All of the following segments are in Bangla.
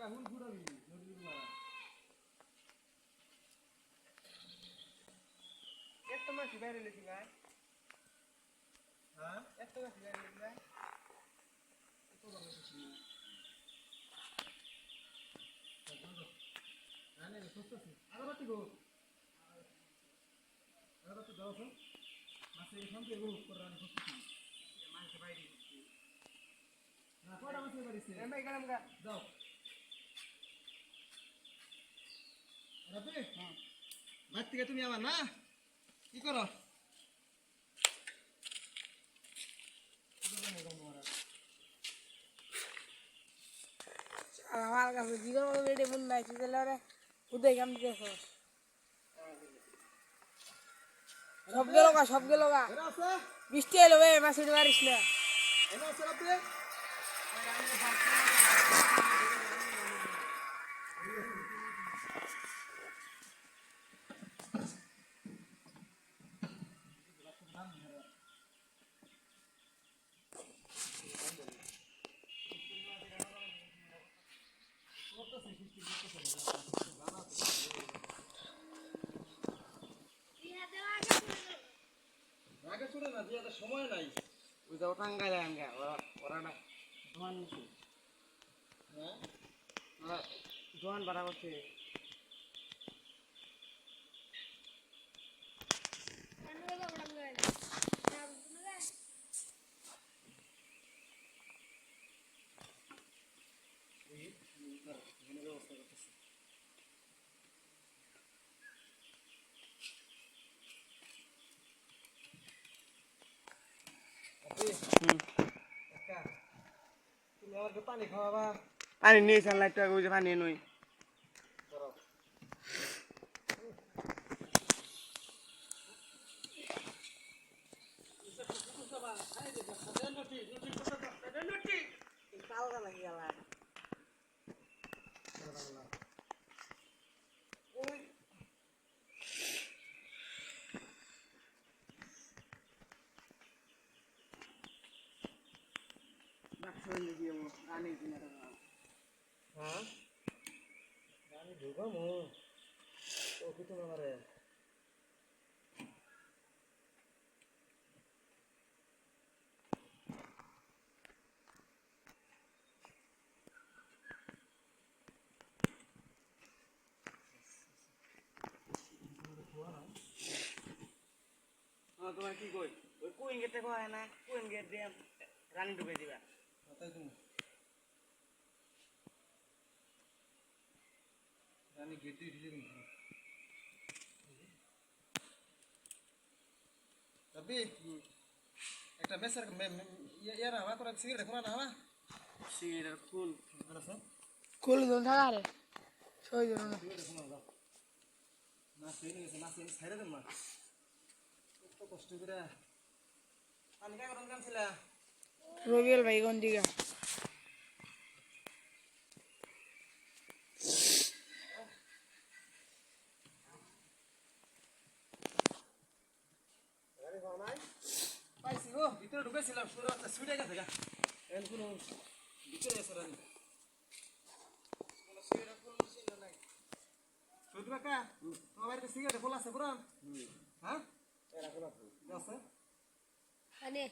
এত মাছি বাইরে লেছি ভাই হ্যাঁ এত মাছি বাইরে লেছি ভাই আগরবাতি গো আগরবাতি দাও তো মাছের সঙ্গে গো করার করতেছি মাছ বাইরে দিচ্ছি না কোড়া মাছ বাইরেছে এমন গেলাম গা যাও রাতে হ্যাঁ ভাত থেকে তুমি আমার না কি করো আমার কাছে জীবন মতো বেড়ে মন নাই তাহলে ওরা উদয় কাম দিতেছ সব গেল গা বৃষ্টি এলো ভাই মাছ উঠে পারিস না আগে ছোড়ে না যে সময় নাই ওই যাও টাঙ্গাইলে আনগা ওরা না দোয়ান নিছে হ্যাঁ ওরা দোয়ান ভাড়া করছে তুমি আমার পানি খাওয়াবা পানি নিয়ে চালাই তো আগে পানি নই হ্যাঁ আমি ঢুকামো ও কিছু না পারে তোমার কি কই ওই কুইন গেটে কয় না কুইন গেট দিয়ে রানী ঢুকে দিবা তাই তুমি রানী গেট দিয়ে ঢুকে দিন তবে একটা মেসের ইয়ার না তোরা সিগারেট খোলা না হ্যাঁ সিগারেট ফুল কোল দন থাকা রে সই জন না সিগারেট খোলা দাও না সেই নিয়ে না সেই ছাইরা দেন মা কত কষ্ট করে পানি কা করন কানছিলা রবিল ভাই কোন দিকে গাড়ি পাও নাই পাইছি গো ভিতরে ঢুকেছিলাম সুরে একটা ছুটে গেছে গা এন কোন ভিতরে এসে রানি কোন সিগারেট ফুল ছিল নাই সত্যি কাকা তোমার বাড়িতে সিগারেট ফুল আছে পুরান হ্যাঁ এরা ফুল আছে আনে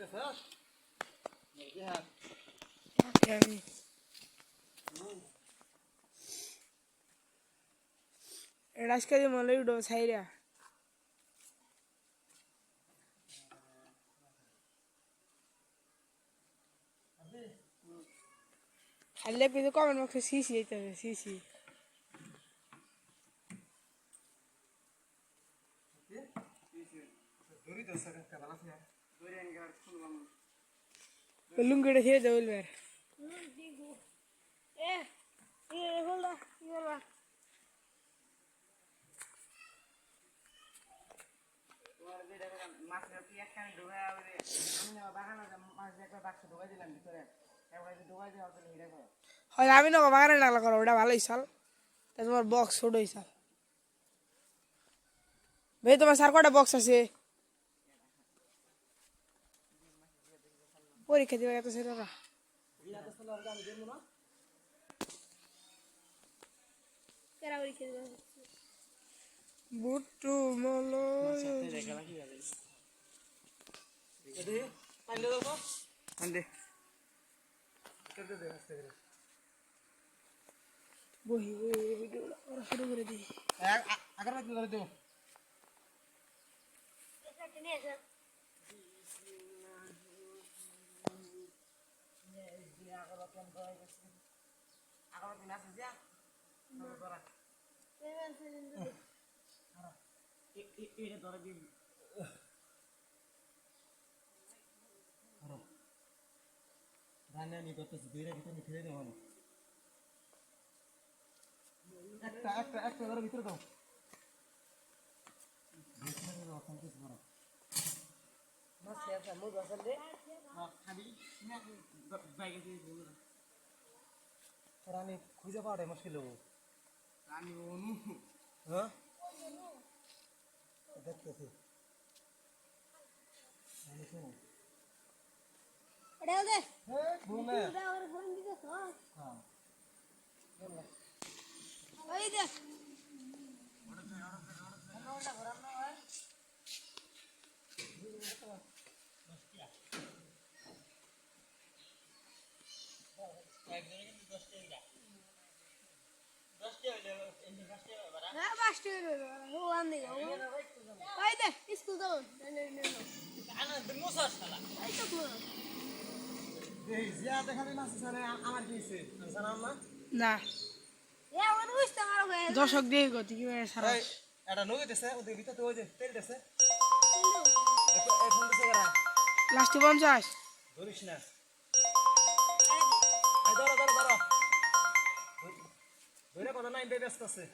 Fresh? Yeah. আমি এটা আজকে মনে উঠো ছাইরা আর লেপে তো কমেন্ট বক্সে সিসি যেতে হবে সিসি ধরি তো স্যার একটা ভালো আছে ধরে আনকে আর খুলবাম লুঙ্গিটা ছেড়ে দেবো বলবে এ হল না কি করবা তোমার যেটা মাছের কি একখানে ঢুকায় হবে আমি না বাগানে মাছ একটা বাক্স ঢুকাই দিলাম ভিতরে একবার ঢুকাই দেওয়া হচ্ছে হিরে খাওয়া হয় আমি না বাগানে লাগলা করো ওটা ভালোই চাল তা তোমার বক্স ছোটই চাল ভাই তোমার স্যার কটা বক্স আছে পরীক্ষা দিবে এত সেটা বুট্টু মলো এদিকে পাইলে দাও তো আন্দে কেটে দে আস্তে করে বহি ভিডিওটা ওরা শুরু করে দিই আগার রাখতে ধরে দেবো আগর দিন আছে যা ধরা এটা ধরে দিন রান্না নি করতেছি দুইটা ভিতরে নি ফেলে দেবো একটা একটা একটা ধরে ভিতরে দাও মাছ আছে মুদ আছে রে খালি বাইকে দিয়ে দিন রানি খুঁজে পাওয়াটাই মুশকিল হবো আমি অনু হ্যাঁ দেখতেছি ঘুমে হ্যাঁ এই জিয়া দেখাবি মাছ সারে আমার কি হইছে আমি জানাম না না দর্শক দিয়ে গতি কি সারা এই এটা নগে দেছে ওদের ভিতরে ওই যে তেল দেছে এখন দেছে করা লাস্টে 50 ধরিস না এই ধরো ধরো ধরো ধরে কথা নাই ব্যস্ত আছে